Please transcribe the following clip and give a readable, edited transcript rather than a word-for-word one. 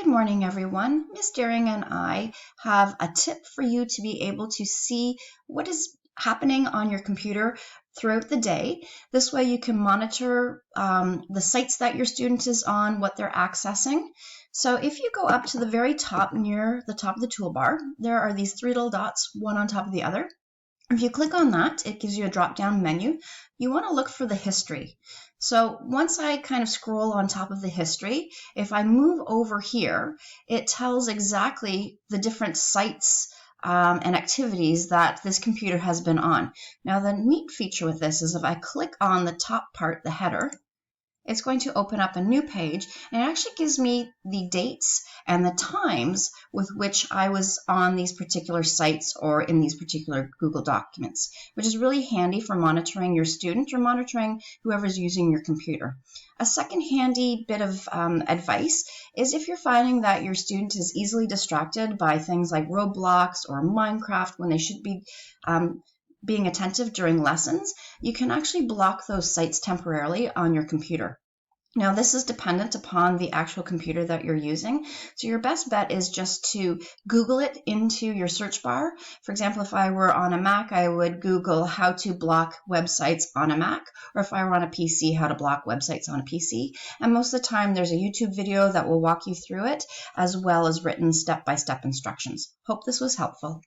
Good morning, everyone. Miss Daring and I have a tip for you to be able to see what is happening on your computer throughout the day. This way you can monitor the sites that your student is on, what they're accessing. So if you go up to the very top near the top of the toolbar, there are these three little dots, one on top of the other. If you click on that, it gives you a drop-down menu. You want to look for the history. So once I kind of scroll on top of the history, if I move over here, it tells exactly the different sites and activities that this computer has been on. Now the neat feature with this is if I click on the top part, the header, it's going to open up a new page, and it actually gives me the dates and the times with which I was on these particular sites or in these particular Google documents, which is really handy for monitoring your student or monitoring whoever's using your computer. A second handy bit of advice is if you're finding that your student is easily distracted by things like Roblox or Minecraft when they should be being attentive during lessons, you can actually block those sites temporarily on your computer. Now this is dependent upon the actual computer that you're using, so your best bet is just to Google it into your search bar. For example, if I were on a Mac, I would Google how to block websites on a Mac, or if I were on a PC, how to block websites on a PC. And most of the time there's a YouTube video that will walk you through it, as well as written step-by-step instructions. Hope this was helpful.